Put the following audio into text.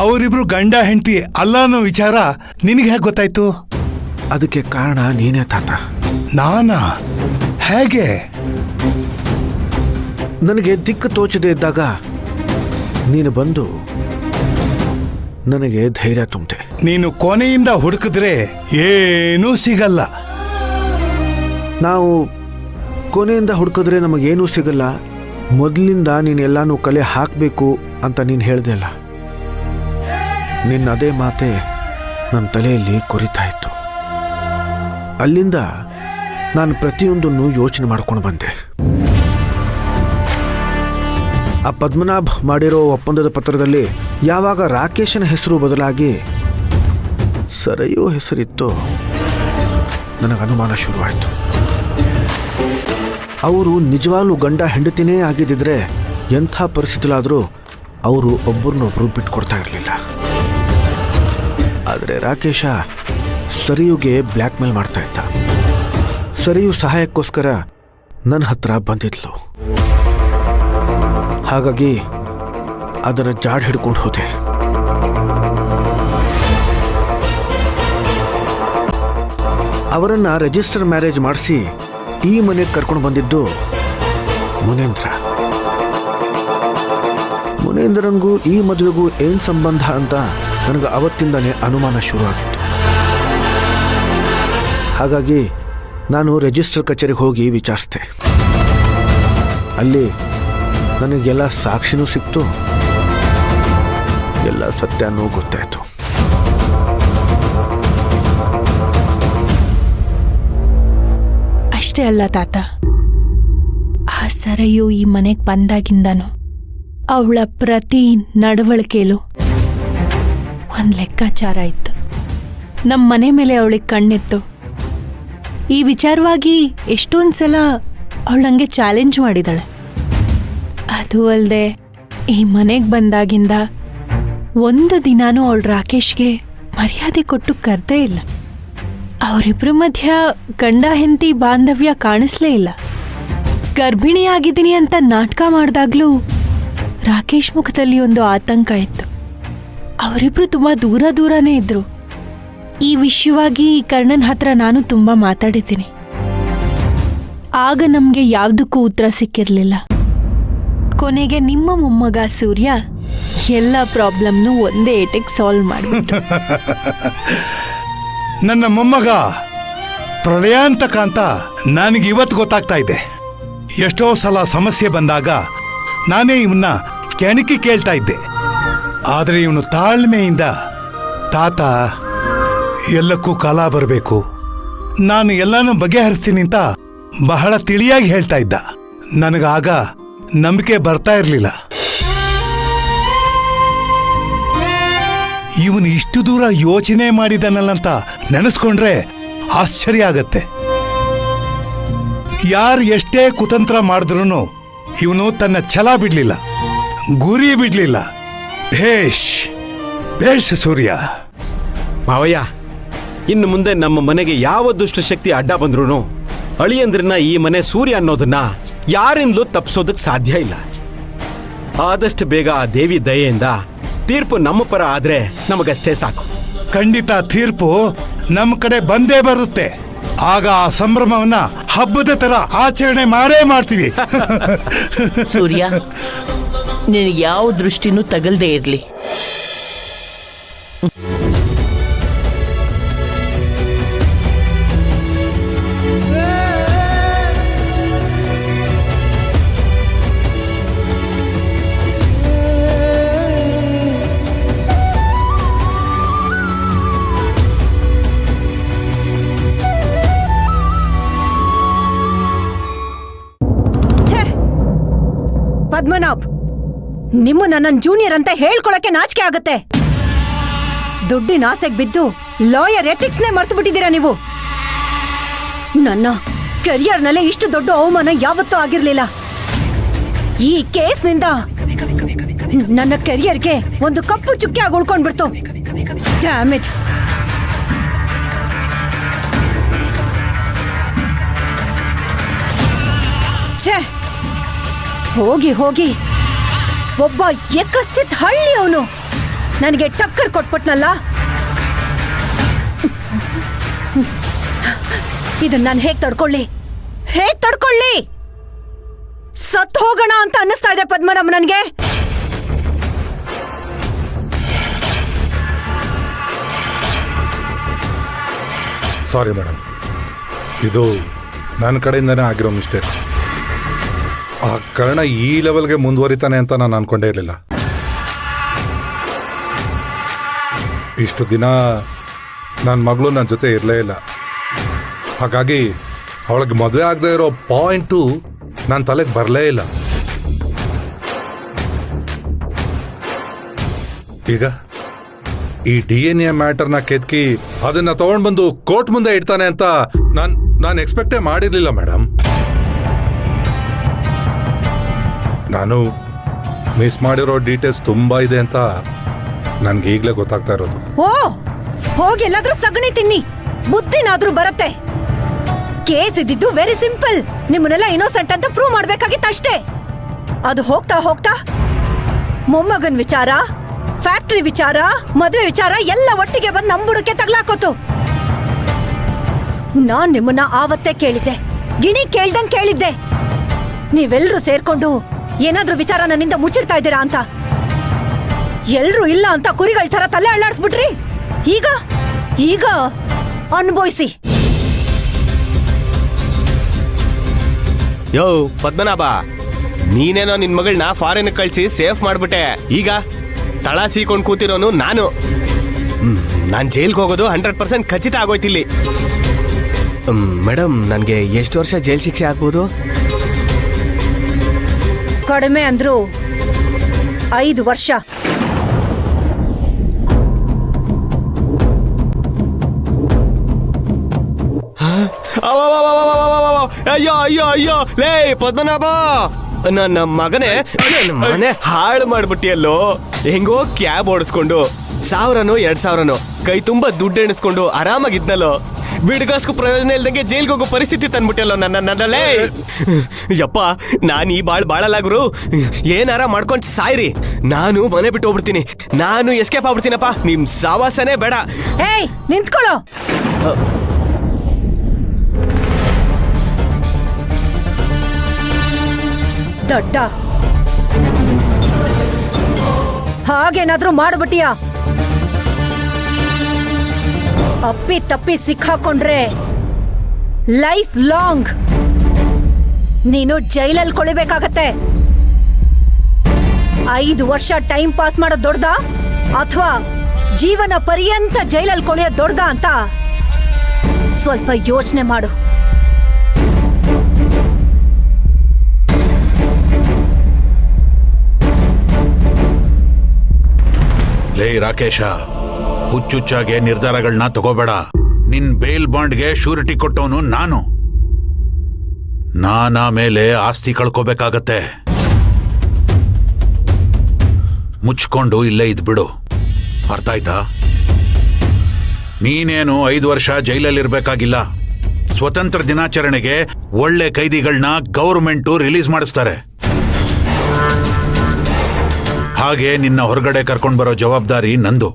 ಅವರಿಬ್ರು ಗಂಡ ಹೆಂಡತಿ ಅಲ್ಲ ಅನ್ನೋ ವಿಚಾರ ನಿನಗೆ ಹೇಗೆ ಗೊತ್ತಾಯ್ತು? ಅದಕ್ಕೆ ಕಾರಣ ನೀನೇ ತಾತ. ನಾನಾ? ಹೇಗೆ? ನನಗೆ ದಿಕ್ಕು ತೋಚದೆ ಇದ್ದಾಗ ನೀನು ಬಂದು ನನಗೆ ಧೈರ್ಯ ತುಂಬಿದೆ. ನೀನು ಕೊನೆಯಿಂದ ಹುಡುಕಿದ್ರೆ ಏನೂ ಸಿಗಲ್ಲ. ನಾವು ಕೊನೆಯಿಂದ ಹುಡುಕಿದ್ರೆ ನಮಗೇನೂ ಸಿಗಲ್ಲ. ಮೊದಲಿಂದ ನೀನೆಲ್ಲಾನು ಕಲೆ ಹಾಕಬೇಕು ಅಂತ ನೀನು ಹೇಳ್ದೆ ಅಲ್ಲ, ನಿನ್ನ ಅದೇ ಮಾತೆ ನನ್ನ ತಲೆಯಲ್ಲಿ ಕೊರಿತಾ ಇತ್ತು. ಅಲ್ಲಿಂದ ನಾನು ಪ್ರತಿಯೊಂದನ್ನು ಯೋಚನೆ ಮಾಡ್ಕೊಂಡು ಬಂದೆ. ಆ ಪದ್ಮನಾಭ್ ಮಾಡಿರೋ ಒಪ್ಪಂದದ ಪತ್ರದಲ್ಲಿ ಯಾವಾಗ ರಾಕೇಶನ ಹೆಸರು ಬದಲಾಗಿ ಸರಯು ಹೆಸರಿತ್ತು, ನನಗೆ ಅನುಮಾನ ಶುರುವಾಯಿತು. ಅವರು ನಿಜವಾಗ್ಲೂ ಗಂಡ ಹೆಂಡತಿನೇ ಆಗಿದ್ದಿದ್ರೆ ಎಂಥ ಪರಿಸ್ಥಿತಿಲಾದರೂ ಅವರು ಒಬ್ಬರನ್ನೊಬ್ಬರು ಬಿಟ್ಕೊಡ್ತಾ ಇರಲಿಲ್ಲ. ಆದರೆ ರಾಕೇಶ ಸರಿಯುಗೆ ಬ್ಲ್ಯಾಕ್ ಮೇಲ್ ಮಾಡ್ತಾ ಇದ್ದ. ಸರಿಯು ಸಹಾಯಕ್ಕೋಸ್ಕರ ನನ್ನ ಹತ್ರ ಬಂದಿದ್ಲು. ಹಾಗಾಗಿ ಅದನ್ನು ಜಾಡ್ ಹಿಡ್ಕೊಂಡು ಹೋದೆ. ಅವರನ್ನು ರಿಜಿಸ್ಟರ್ ಮ್ಯಾರೇಜ್ ಮಾಡಿಸಿ ಈ ಮನೆಗೆ ಕರ್ಕೊಂಡು ಬಂದಿದ್ದು ಮುನೇಂದ್ರಂಗೂ ಈ ಮದುವೆಗೂ ಏನು ಸಂಬಂಧ ಅಂತ ನನಗೆ ಅವತ್ತಿಂದನೇ ಅನುಮಾನ ಶುರುವಾಗಿತ್ತು. ಹಾಗಾಗಿ ನಾನು ರಿಜಿಸ್ಟರ್ ಕಚೇರಿಗೆ ಹೋಗಿ ವಿಚಾರಿಸಿದೆ. ಅಲ್ಲಿ ನನಗೆಲ್ಲ ಸಾಕ್ಷಿನೂ ಸಿಕ್ತು, ಎಲ್ಲ ಸತ್ಯನೂ ಗೊತ್ತಾಯಿತು. ಅಷ್ಟೇ ಅಲ್ಲ ತಾತ, ಆ ಸರಯು ಈ ಮನೆಗೆ ಬಂದಾಗಿಂದನು ಅವಳ ಪ್ರತಿ ನಡವಳಿಕೆಯಲ್ಲೂ ಒಂದು ಲೆಕ್ಕಾಚಾರ ಇತ್ತು. ನಮ್ಮ ಮನೆ ಮೇಲೆ ಅವಳಿಗೆ ಕಣ್ಣಿತ್ತು. ಈ ವಿಚಾರವಾಗಿ ಎಷ್ಟೊಂದು ಸಲ ಅವಳು ನನಗೆ ಚಾಲೆಂಜ್ ಮಾಡಿದಾಳೆ. ಅದು ಅಲ್ಲದೆ ಈ ಮನೆಗೆ ಬಂದಾಗಿಂದ ಒಂದು ದಿನಾನೂ ಅವಳು ರಾಕೇಶ್ಗೆ ಮರ್ಯಾದೆ ಕೊಟ್ಟು ಕರೆದೇ ಇಲ್ಲ. ಅವರಿಬ್ಬರ ಮಧ್ಯ ಗಂಡ ಹೆಂಡತಿ ಬಾಂಧವ್ಯ ಕಾಣಿಸ್ಲೇ ಇಲ್ಲ. ಗರ್ಭಿಣಿಯಾಗಿದ್ದೀನಿ ಅಂತ ನಾಟಕ ಮಾಡಿದಾಗ್ಲೂ ರಾಕೇಶ್ ಮುಖದಲ್ಲಿ ಒಂದು ಆತಂಕ ಇತ್ತು. ಅವರಿಬ್ರು ತುಂಬಾ ದೂರನೇ ಇದ್ರು. ಈ ವಿಷಯವಾಗಿ ಕರ್ಣನ್ ಹತ್ರ ನಾನು ತುಂಬಾ ಮಾತಾಡಿದ್ದೀನಿ. ಆಗ ನಮ್ಗೆ ಯಾವುದಕ್ಕೂ ಉತ್ತರ ಸಿಕ್ಕಿರ್ಲಿಲ್ಲ. ಕೊನೆಗೆ ನಿಮ್ಮ ಮೊಮ್ಮಗ ಸೂರ್ಯ ಎಲ್ಲ ಪ್ರಾಬ್ಲಮ್ನು ಒಂದೇ ಏಟಿಗೆ ಸಾಲ್ವ್ ಮಾಡಿಬಿಟ್ಟು ನನ್ನ ಮೊಮ್ಮಗ ಪ್ರಳಯಾಂತಕ ಅಂತ ನನಗೆ ಇವತ್ತು ಗೊತ್ತಾಗ್ತಾ ಇದೆ. ಎಷ್ಟೋ ಸಲ ಸಮಸ್ಯೆ ಬಂದಾಗ ನಾನೇ ಇವನ್ನ ಕೆಣಕಿ ಕೇಳ್ತಾ ಇದ್ದೆ. ಆದರೆ ಇವನು ತಾಳ್ಮೆಯಿಂದ, ತಾತ ಎಲ್ಲಕ್ಕೂ ಕಾಲ ಬರಬೇಕು, ನಾನು ಎಲ್ಲಾನು ಬಗೆಹರಿಸ್ತೀನಿ ಅಂತ ಬಹಳ ತಿಳಿಯಾಗಿ ಹೇಳ್ತಾ ಇದ್ದ. ನನಗಾಗ ನಂಬಿಕೆ ಬರ್ತಾ ಇರಲಿಲ್ಲ. ಇವನು ಇಷ್ಟು ದೂರ ಯೋಚನೆ ಮಾಡಿದನಲ್ಲಂತ ನೆನೆಸ್ಕೊಂಡ್ರೆ ಆಶ್ಚರ್ಯ ಆಗತ್ತೆ. ಯಾರು ಎಷ್ಟೇ ಕುತಂತ್ರ ಮಾಡಿದ್ರೂ ಇವನು ತನ್ನ ಛಲ ಬಿಡ್ಲಿಲ್ಲ, ಗುರಿ ಬಿಡ್ಲಿಲ್ಲ. ಭೇಷ್ ಭೇಷ್ ಸೂರ್ಯ. ಮಾವಯ್ಯ, ಇನ್ನು ಮುಂದೆ ನಮ್ಮ ಮನೆಗೆ ಯಾವ ದುಷ್ಟಶಕ್ತಿ ಅಡ್ಡ ಬಂದ್ರೂ ಅಳಿಯಂದ್ರನ್ನ ಈ ಮನೆ ಸೂರ್ಯ ಅನ್ನೋದನ್ನ ಯಾರಿಂದಲೂ ತಪ್ಪಿಸೋದಕ್ಕೆ ಸಾಧ್ಯ ಇಲ್ಲ. ಆದಷ್ಟು ಬೇಗ ಆ ದೇವಿ ದಯೆಯಿಂದ ತೀರ್ಪು ನಮ್ಮ ಪರ ಆದ್ರೆ ನಮಗಷ್ಟೇ ಸಾಕು. ಖಂಡಿತ ತೀರ್ಪು ನಮ್ಮ ಕಡೆ ಬಂದೇ ಬರುತ್ತೆ. ಆಗ ಆ ಸಂಭ್ರಮವನ್ನ ಹಬ್ಬದ ತರ ಆಚರಣೆ ಮಾಡೇ ಮಾಡ್ತೀವಿ. ಸೂರ್ಯ, ನಿನಗೆ ಯಾವ ದೃಷ್ಟಿನೂ ತಗಲ್ದೇ ಇರ್ಲಿ. ಪದ್ಮನಾಭ್, ನಿಮ್ಮ ನನ್ನ ಜೂನಿಯರ್ ಅಂತ ಹೇಳ್ಕೊಳಕ್ಕೆ ನಾಚಿಕೆ ಆಗತ್ತೆ. ದುಡ್ಡಿನ ಆಸೆಗೆ ಬಿದ್ದು ಲಾಯರ್ ಎಥಿಕ್ಸ್ನೇ ಮರ್ತು ಬಿಟ್ಟಿದ್ದೀರಾ ನೀವು. ನನ್ನ ಕೆರಿಯರ್ನಲ್ಲೇ ಇಷ್ಟು ದೊಡ್ಡ ಅವಮಾನ ಯಾವತ್ತೂ ಆಗಿರ್ಲಿಲ್ಲ. ಈ ಕೇಸ್ನಿಂದ ನನ್ನ ಕೆರಿಯರ್ಗೆ ಒಂದು ಕಪ್ಪು ಚುಕ್ಕೆ ಆಗಿ ಉಳ್ಕೊಂಡ್ಬಿಡ್ತು. ಡ್ಯಾಮೇಜ್. ಛೇ, ಹೋಗಿ ಹೋಗಿ ಒಬ್ಬ ಎಕ್ಕಸ್ಥಿತ್ ಹಳ್ಳಿ ಅವನು ನನಗೆ ಟಕ್ಕರ್ ಕೊಟ್ಬಿಟ್ನಲ್ಲ. ಇದನ್ನ ನಾನು ಹೇಗ್ ತಡ್ಕೊಳ್ಳಿ? ಸತ್ ಹೋಗೋಣ ಅಂತ ಅನ್ನಿಸ್ತಾ ಇದೆ ಪದ್ಮನಾಭ ನನ್ಗೆ. ಸಾರಿ ಮೇಡಮ್, ಇದು ನನ್ನ ಕಡೆಯಿಂದನೇ ಆಗಿರೋ ಮಿಸ್ಟೇಕ್. ಆ ಕರ್ಣ ಈ ಲೆವೆಲ್ಗೆ ಮುಂದುವರಿತಾನೆ ಅಂತ ನಾನು ಅನ್ಕೊಂಡೇ ಇರಲಿಲ್ಲ. ಇಷ್ಟು ದಿನ ನನ್ನ ಮಗಳು ನನ್ನ ಜೊತೆ ಇರಲೇ ಇಲ್ಲ. ಹಾಗಾಗಿ ಅವಳಿಗೆ ಮದುವೆ ಆಗದೆ ಇರೋ ಪಾಯಿಂಟು ನನ್ನ ತಲೆಗೆ ಬರಲೇ ಇಲ್ಲ. ಈಗ ಈ DNA ಮ್ಯಾಟರ್ನ ಕೆತ್ಕಿ ಅದನ್ನ ತಗೊಂಡ್ ಬಂದು ಕೋರ್ಟ್ ಮುಂದೆ ಇಡ್ತಾನೆ ಅಂತ ನಾನು ಎಕ್ಸ್ಪೆಕ್ಟೇ ಮಾಡಿರ್ಲಿಲ್ಲ ಮೇಡಮ್. ನಾನು ಮಿಸ್ ಮಾಡಿರೋ ಡೀಟೇಲ್ಸ್ ತುಂಬಾ ಇದೆ ಅಂತ ನನ್ಗೆ ಈಗಲೇ ಗೊತ್ತಾಗ್ತಾ ಇರೋದು. ಓ, ಹೋಗಿ ಎಲ್ಲಾದ್ರೂ ಸಗಣಿ ತಿನ್ನಿ, ಬುದ್ಧಿನಾದ್ರೂ ಬರತ್ತೆ. ಕೇಸ್ ಇದ್ದಿದ್ದು ವೆರಿ ಸಿಂಪಲ್. ನಿಮ್ಮನ್ನೆಲ್ಲ ಇನ್ನೋಸೆಂಟ್ ಅಂತ ಪ್ರೂವ್ ಮಾಡ್ಬೇಕಾಗಿತ್ತು ಅಷ್ಟೇ. ಅದು ಹೋಗ್ತಾ ಹೋಗ್ತಾ ಮೊಮ್ಮಗನ್ ವಿಚಾರ, ಫ್ಯಾಕ್ಟ್ರಿ ವಿಚಾರ, ಮದುವೆ ವಿಚಾರ ಎಲ್ಲ ಒಟ್ಟಿಗೆ ಬಂದು ನಂಬುಡಕ್ಕೆ ತಗ್ಲಾಕೋತು. ನಾನ್ ನಿಮ್ಮನ್ನ ಆವತ್ತೇ ಕೇಳಿದ್ದೆ, ಗಿಣಿ ಕೇಳ್ದಂಗ್ ಕೇಳಿದ್ದೆ, ನೀವೆಲ್ರೂ ಸೇರ್ಕೊಂಡು ಏನಾದ್ರೂ ವಿಚಾರ ನನ್ನಿಂದ ಮುಚ್ಚಿಡ್ತಾ ಇದ್ದೀರಾ ಅಂತ. ಎಲ್ರೂ ಇಲ್ಲ ಅಂತ ಕುರಿಗಳ ತರ ತಲೆ ಅಳ್ಳಾಡ್ಸ್ಬಿಟ್ರಿ. ಈಗ ಅನ್ಭವಿಸಿ. ಯೋ ಪದ್ಮನಾಭ, ನೀನೇನೋ ನಿನ್ ಮಗಳನ್ನ ಫಾರಿನ್ ಕಳ್ಸಿ ಸೇಫ್ ಮಾಡ್ಬಿಟ್ಟೆ. ಈಗ ತಳ ಸೀಕೊಂಡ್ ಕೂತಿರೋನು ನಾನು. ನಾನ್ ಜೈಲ್ಗೆ ಹೋಗೋದು 100% ಖಚಿತ ಆಗೋಯ್ತಿಲ್ಲಿ. ಮೇಡಮ್, ನನ್ಗೆ ಎಷ್ಟು ವರ್ಷ ಜೈಲ್ ಶಿಕ್ಷೆ ಆಗ್ಬೋದು? ಕಡಿಮೆ ಅಂದ್ರು 5 ವರ್ಷ. ಅಯ್ಯೋ ಅಯ್ಯೋ ಅಯ್ಯೋ, ಲೇ ಪದ್ಮನಾಭ, ನನ್ನ ಮಗನೇ, ನನ್ನ ಮನೆ ಹಾಳು ಮಾಡ್ಬಿಟ್ಟಿಯಲ್ಲೋ. ಹೆಂಗೋ ಕ್ಯಾಬ್ ಓಡಿಸ್ಕೊಂಡು 1000ನೋ 2000ನೋ ಕೈ ತುಂಬಾ ದುಡ್ಡು ಎಣಿಸ್ಕೊಂಡು ಆರಾಮಾಗಿದ್ನಲ್ಲೋ. ಬಿಡ್ಗಾಸ್ಕು ಪ್ರಯೋಜನ ಇಲ್ದಂಗೆ ಜೈಲ್ಗೆ ಹೋಗೋ ಪರಿಸ್ಥಿತಿ ತಂದ್ಬಿಟ್ಟಲ್ಲೋ ನನ್ನಲ್ಲೇ. ಯಪ್ಪ, ನಾನು ಈ ಬಾಳಲಾಗ್ರು ಏನಾರ ಮಾಡ್ಕೊಂಡು ಸಾಯ್ರಿ. ನಾನು ಮನೆ ಬಿಟ್ಟು ಹೋಗ್ಬಿಡ್ತೀನಿ. ನಾನು ಎಸ್ಕೇಪ್ ಆಗ್ಬಿಡ್ತೀನಪ್ಪ. ನಿಮ್ ಸಾವಾಸನೇ ಬೇಡ. ಏಯ್, ನಿಂತ್ಕೊಳ್ಳೋ. ದಡ್ಡ, ಹಾಗೇನಾದ್ರೂ ಮಾಡ್ಬಿಟ್ಟಿಯಾ? ಅಪ್ಪಿ ತಪ್ಪಿ ಸಿಕ್ಕಾಕೊಂಡ್ರೆ ಲೈಫ್ ಲಾಂಗ್ ನೀನು ಜೈಲಲ್ಲಿ ಕೊಳಿಬೇಕಾಗತ್ತೆ. 5 ವರ್ಷ ಟೈಮ್ ಪಾಸ್ ಮಾಡೋದು ದೊಡ್ಡದಾ ಅಥವಾ ಜೀವನ ಪರ್ಯಂತ ಜೈಲಲ್ಲಿ ಕೊಳೆಯೋದು ದೊಡ್ಡದಾ ಅಂತ ಸ್ವಲ್ಪ ಯೋಚನೆ ಮಾಡು. ಲೇ ರಾಕೇಶ, ಹುಚ್ಚುಚ್ಚಾಗೆ ನಿರ್ಧಾರಗಳನ್ನ ತಗೋಬೇಡ. ನಿನ್ ಬೇಲ್ ಬಾಂಡ್ಗೆ ಶ್ಯೂರಿಟಿ ಕೊಟ್ಟವನು ನಾನು ಆಮೇಲೆ ಆಸ್ತಿ ಕಳ್ಕೋಬೇಕಾಗತ್ತೆ. ಮುಚ್ಕೊಂಡು ಇಲ್ಲೇ ಇದ್ಬಿಡು, ಅರ್ಥ ಆಯ್ತಾ? ನೀನೇನು 5 ವರ್ಷ ಜೈಲಲ್ಲಿರ್ಬೇಕಾಗಿಲ್ಲ. ಸ್ವತಂತ್ರ ದಿನಾಚರಣೆಗೆ ಒಳ್ಳೆ ಕೈದಿಗಳನ್ನ ಗೌರ್ಮೆಂಟು ರಿಲೀಸ್ ಮಾಡಿಸ್ತಾರೆ. ಹಾಗೆ ನಿನ್ನ ಹೊರಗಡೆ ಕರ್ಕೊಂಡು ಬರೋ ಜವಾಬ್ದಾರಿ ನಂದು.